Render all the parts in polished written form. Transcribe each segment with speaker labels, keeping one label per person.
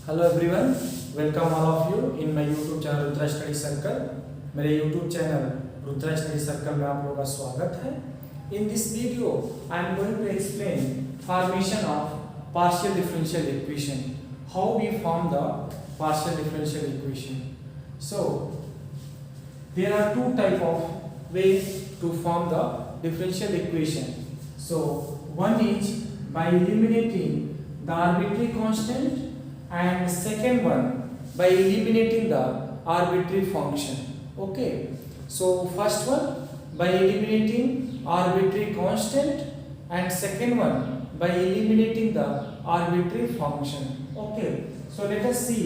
Speaker 1: Hello everyone, welcome all of you in my YouTube channel Rudra study circle. मेरे YouTube channel Rudra study circle में आप लोगों का स्वागत है। In this video I am going to explain formation of partial differential equation, how we form the partial differential equation. So there are two type of ways to form the differential equation. So one is by eliminating the arbitrary constant, and second one by eliminating the arbitrary function. Okay, so first one by eliminating arbitrary constant, and second one by eliminating the arbitrary function. Okay, so let us see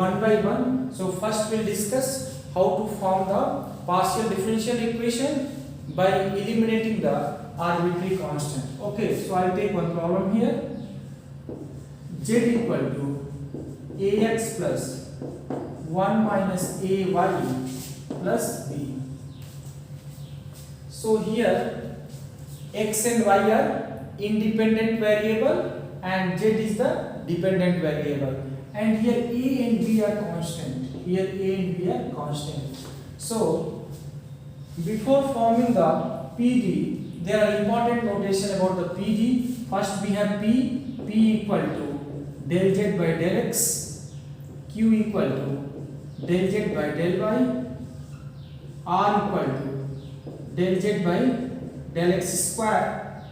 Speaker 1: one by one. So first we'll discuss how to form the partial differential equation by eliminating the arbitrary constant. Okay, so I'll take one problem here. Z equal to ax plus 1 minus ay plus b. So here x and y are independent variable and z is the dependent variable, and here a and b are constant. Here a and b are constant. So before forming the PD, there are important notation about the PD. First we have P equal to del z by del x, Q equal to del z by del y, R equal to del z by del x square,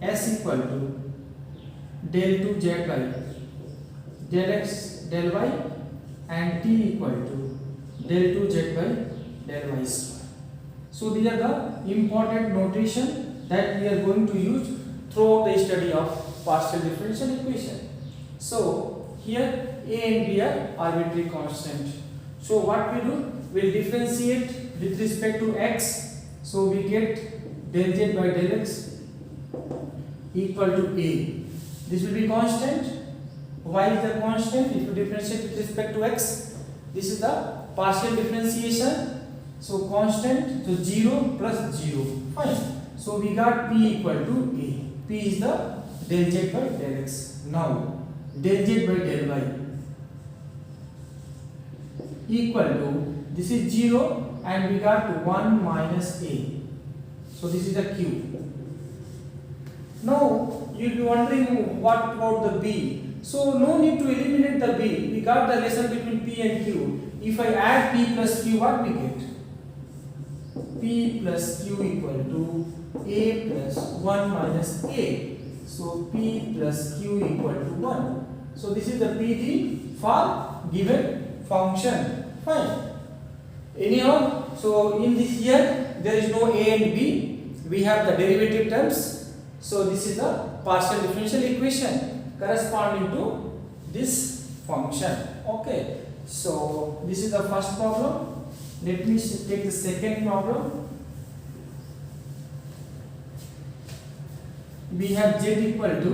Speaker 1: S equal to del 2z by del x del y, and T equal to del 2z by del y square. So these are the important notation that we are going to use throughout the study of partial differential equation. So here a and b are arbitrary constant. So what we do, we'll differentiate with respect to x. So we get del z by del x equal to a. This will be constant. Y is the constant. If you differentiate with respect to x, this is the partial differentiation. So constant, so 0 plus 0. Fine. So we got p equal to a. P is the del z by del x. Now del z by del y equal to, this is 0 and we got 1 minus a. So this is the q. Now you will be wondering what about the b. So no need to eliminate the b. We got the relation between p and q. If I add p plus q, what we get? P plus q equal to a plus 1 minus a. So p plus q equal to 1. So this is the PD for given function. Fine. Anyhow, so in this here there is no a and b. We have the derivative terms. So this is the partial differential equation corresponding to this function. Okay, so this is the first problem. Let me take the second problem. We have z equal to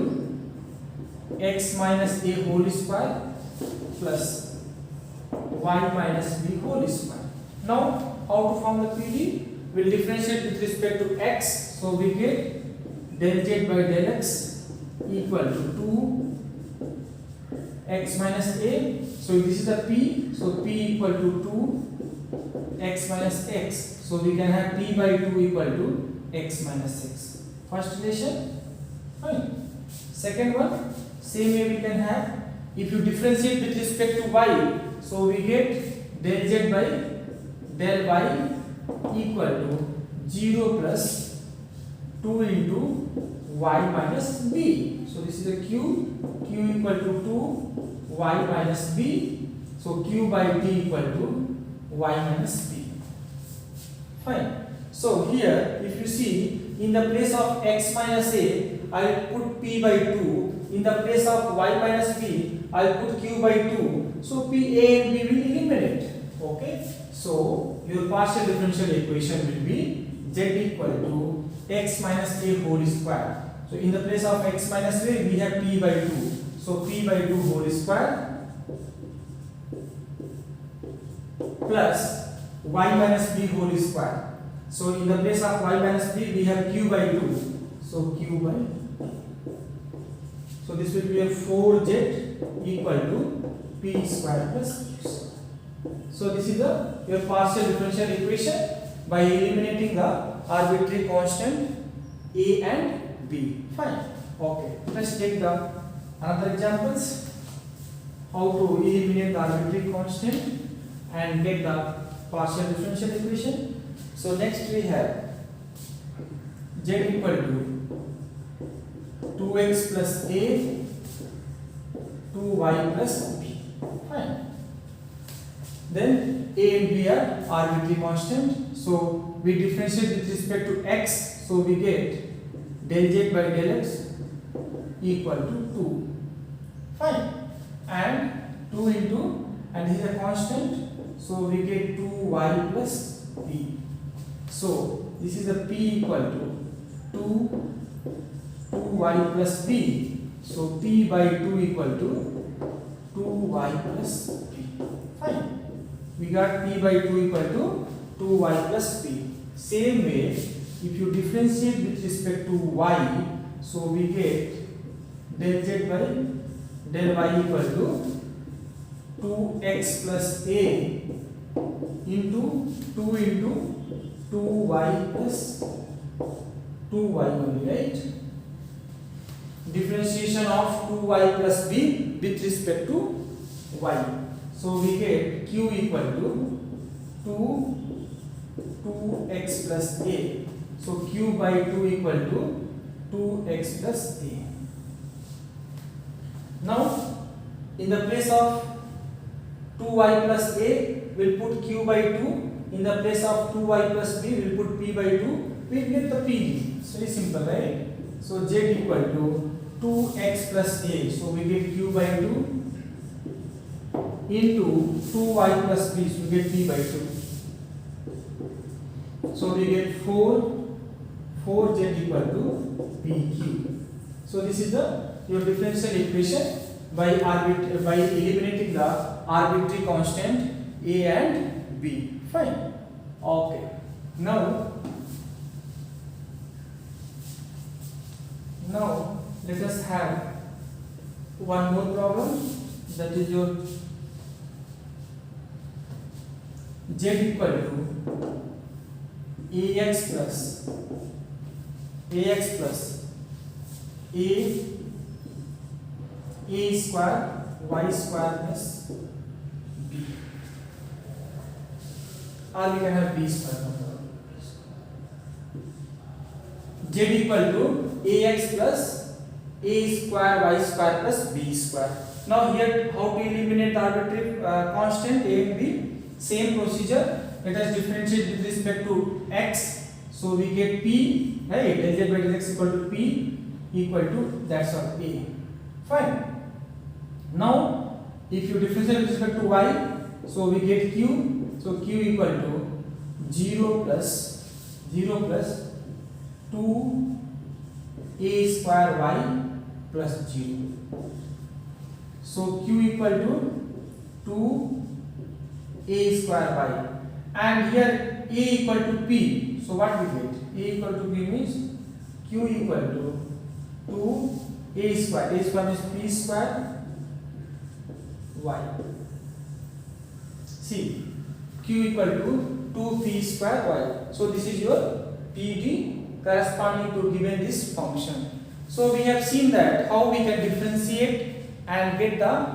Speaker 1: x minus a whole square plus y minus b whole square. Now how to form the PD? We'll differentiate with respect to x. So we get del z by del x equal to 2 x minus a. So this is the p. So p equal to 2 x minus x. So we can have p by 2 equal to x minus 6. First relation. Fine. Second one, same way we can have, if you differentiate with respect to y, so we get del z by del y equal to 0 plus 2 into y minus b. So this is the q equal to 2 y minus b. So q by d equal to y minus b. Fine. So here if you see, in the place of x minus a, I put p by 2. In the place of y minus b, I put q by 2. So p, a and b will eliminate. Okay. So your partial differential equation will be z equal to x minus a whole square. So in the place of x minus a, we have p by 2. So p by 2 whole square plus y minus b whole square. So in the place of y minus b, we have q by 2. So q by So this will be a 4z equal to p square plus q square. So this is your partial differential equation by eliminating the arbitrary constant a and b. Fine. Okay. Let's take the another examples. How to eliminate the arbitrary constant and get the partial differential equation. So next we have z equal to 2x plus a 2y plus b. Fine. Then a and b are arbitrary constant. So we differentiate with respect to x. So we get del z by del x equal to 2. Fine. And 2 into, and this is a constant. So we get 2y plus b. So this is a p equal to 2y plus b. So p by 2 equal to 2y plus b. Fine. We got p by 2 equal to 2y plus b. Same way, if you differentiate with respect to y, so we get del z by del y equal to 2x plus a into 2 into 2y plus 2y only, right? Differentiation of 2y plus b with respect to y. So we get q equal to 2x plus a. So q by 2 equal to 2x plus a. Now in the place of 2y plus a, we'll put q by 2. In the place of 2y plus b, we'll put p by 2. We'll get the p. It's very simple, right? So z equal to 2x plus a. So we get q by 2 into 2y plus b. So we get p by 2. So we get 4z equal to pq. So this is your differential equation by eliminating the arbitrary constant a and b. Fine. Okay. Now let us have one more problem, that is your z equal to ax plus a square y square plus b, or we can have b square. Z equal to ax plus a square y square plus b square. Now here how to eliminate the arbitrary constant a and b? Same procedure. Let us differentiate with respect to x. So we get p, right? Del z by del x equal to p equal to that's of a. Fine. Now if you differentiate with respect to y, so we get q. So q equal to 0 plus 2 a square y plus 0. So q equal to 2 a square y, and here a equal to p. So what we get? A equal to p means q equal to 2 a square. A square means p square y. See, q equal to 2p square y. So this is your PD corresponding to given this function. So we have seen that how we can differentiate and get the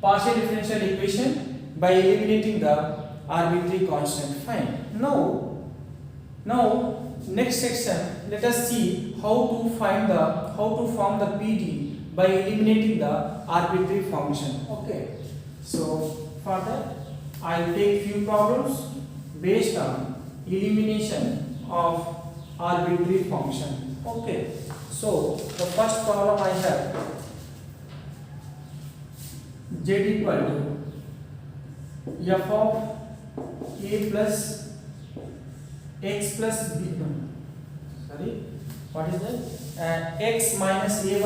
Speaker 1: partial differential equation by eliminating the arbitrary constant. Fine. Now next section, let us see how to form the PD by eliminating the arbitrary function. Okay. So for that, I will take few problems based on elimination of arbitrary function. Okay. So the first problem I have, z equal to f of a plus x plus b. Sorry, what is that? X minus ay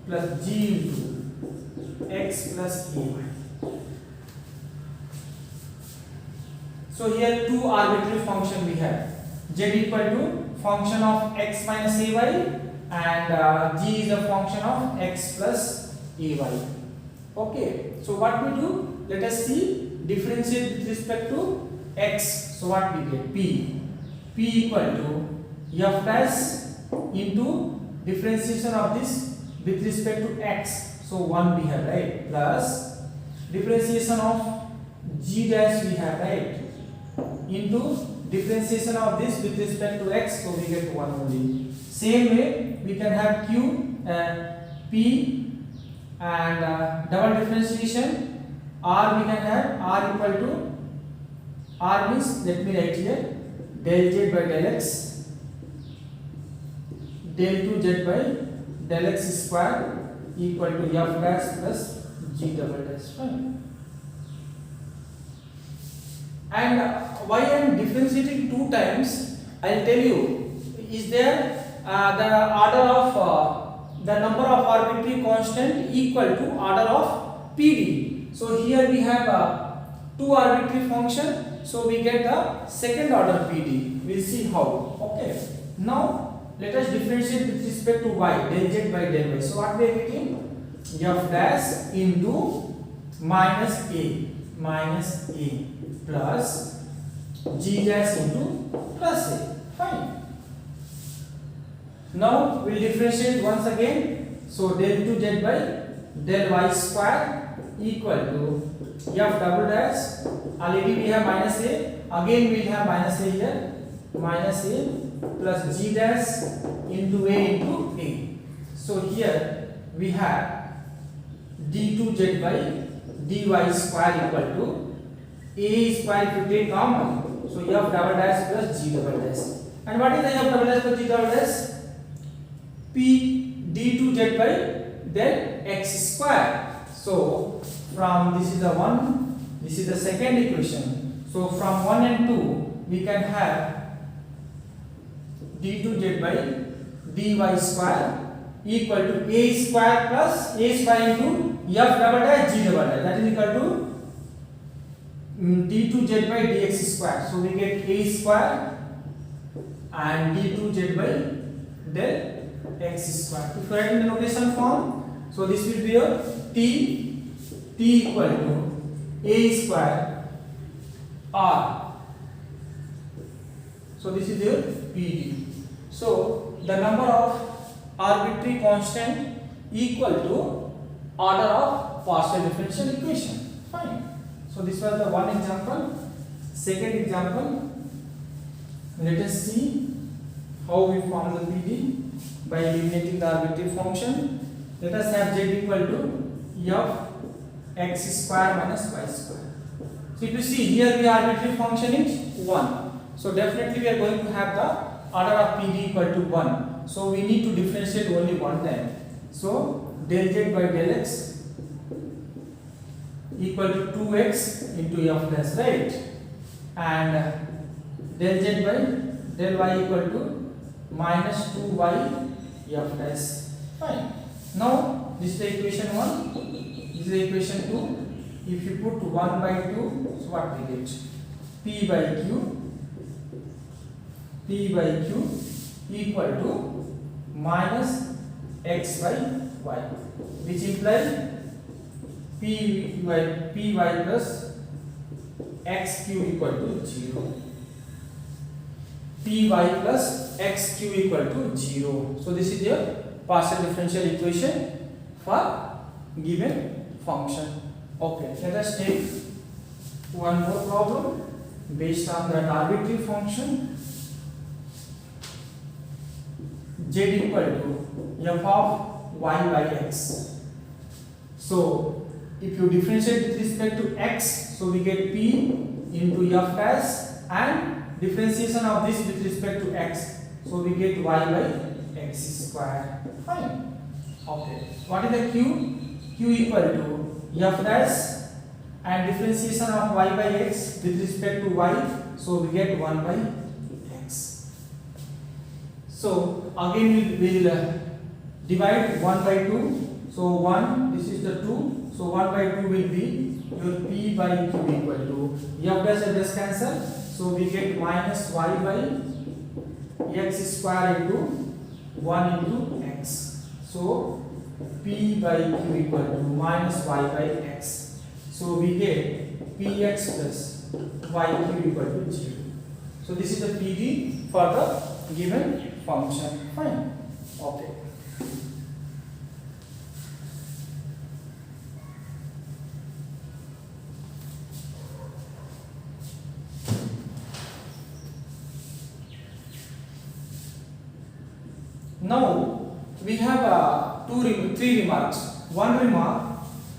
Speaker 1: plus g into x plus ay. So here two arbitrary function we have. Z equal to function of x minus ay, and g is a function of x plus ay. Okay, so what we do, let us see, differentiate with respect to x. So what we get, p equal to f dash into differentiation of this with respect to x, so 1 we have, right, plus differentiation of g dash we have, right, into differentiation of this with respect to x, so we get 1 only. Same way we can have q p and double differentiation r, we can have r equal to, r means, let me write here, del z by del x, del 2z by del x square equal to f dash plus g double dash. Fine. And why I am differentiating 2 times, I will tell you. Is there the order of the number of arbitrary constant equal to order of PD. So here we have 2 arbitrary function, so we get the second order PD. We will see how. Okay. Now let us differentiate with respect to y, del z by del y. So what we are getting, f dash into minus a plus g dash into plus a. Fine. Now we will differentiate once again. So del 2z by del y square equal to f double dash, already we have minus a, again we will have minus a here, minus a plus g dash into a. So here we have d2z by dy square equal to a square, if you take common, so f double dash plus g double dash. And what is the f double dash plus g double dash? P d2z by del x square. So from, this is the one, this is the second equation. So from 1 and 2 we can have d2z by dy square equal to a square plus a square into f double dash g double dash, that is equal to d2z by dx square. So we get a square and d2z by del x square. If you write in the notation form, so this will be your t equal to a square r. So this is your PD. So the number of arbitrary constant equal to order of partial differential equation. Fine. So this was the one example. Second example, let us see how we form the PD by eliminating the arbitrary function. Let us have z equal to f x square minus y square. So if you see here, the arbitrary function is 1. So definitely we are going to have the order of PD equal to 1. So we need to differentiate only one time. So del z by del x equal to 2x into f dash, right? And del z by del y equal to minus 2y f dash. Fine. Now this is the equation 1, this is the equation 2. If you put 1 by 2, so what we get? P by Q equal to minus x by y, which implies py plus xq equal to 0. Py plus xq equal to 0. So this is your partial differential equation for given function. Okay, let us take one more problem based on that arbitrary function z equal to f of y by x. So if you differentiate with respect to x, so we get p into f dash, and differentiation of this with respect to x, so we get y by x square. Fine. Okay. What is the q? Q equal to f dash and differentiation of y by x with respect to y, so we get 1 by x. So again we will divide 1 by 2. So 1, this is the 2. So 1 by 2 will be your p by q equal to f dash and dash cancel. So we get minus y by x square into 1 into x. So p by q equal to minus y by x. So we get px plus yq equal to 0. So this is the PD for the given function. Fine. Okay. Now we have three remarks. One remark: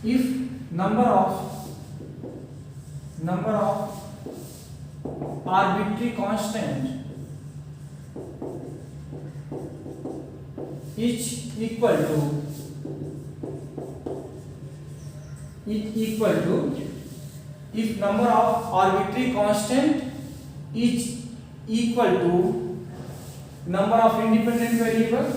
Speaker 1: if number of arbitrary constant is equal to if number of arbitrary constant is equal to number of independent variables,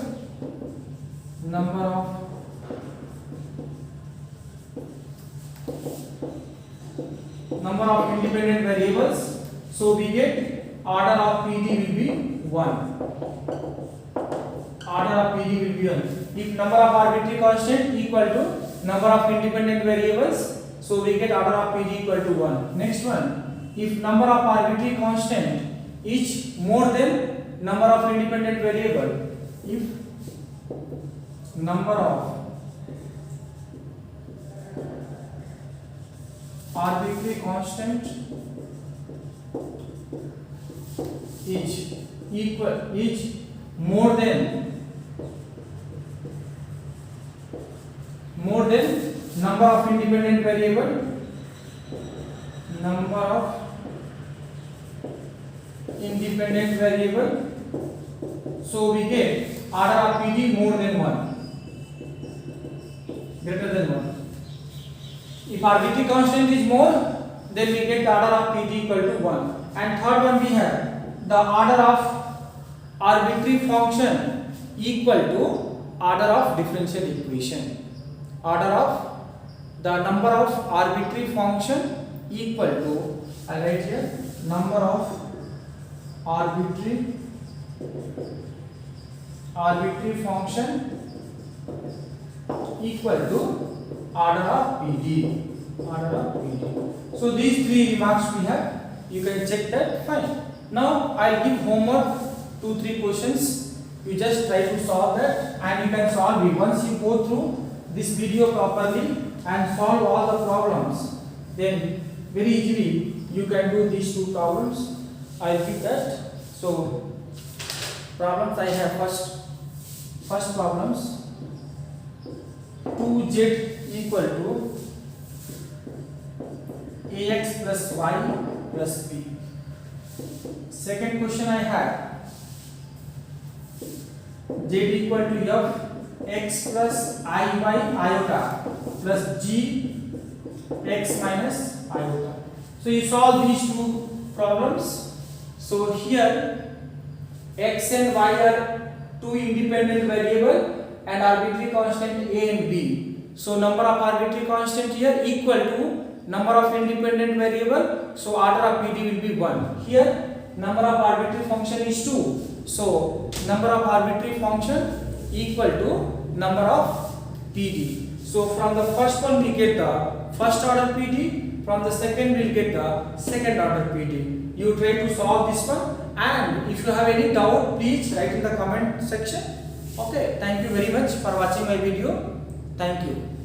Speaker 1: so we get order of PD will be 1. If number of arbitrary constant equal to number of independent variables, so we get order of PD equal to 1. Next one, if number of arbitrary constant is more than number of independent variable, if number of arbitrary constant is more than number of independent variable, so we get order of PD more than 1, greater than 1. If arbitrary constant is more, then we get the order of PD equal to 1. And third one, we have the order of arbitrary function equal to order of differential equation. Order of the number of arbitrary function equal to, I write here, number of arbitrary function equal to order of PD. So these three remarks we have. You can check that. Fine. Now I'll give homework 2-3 questions. You just try to solve that, and you can solve it once you go through this video properly and solve all the problems. Then very easily you can do these 2 problems. I'll give that. So problems I have first problems. 2z equal to ax plus y plus b. Second question I have z equal to f x plus I by iota plus g x minus iota. So you solve these 2 problems. So here x and y are 2 independent variable and arbitrary constant a and b. So number of arbitrary constant here equal to number of independent variable. So order of PD will be 1. Here number of arbitrary function is 2. So number of arbitrary function equal to number of PD. So from the first one we get the first order PD. From the second we will get the second order PD. You try to solve this one, and if you have any doubt, please write in the comment section. Okay, thank you very much for watching my video. Thank you.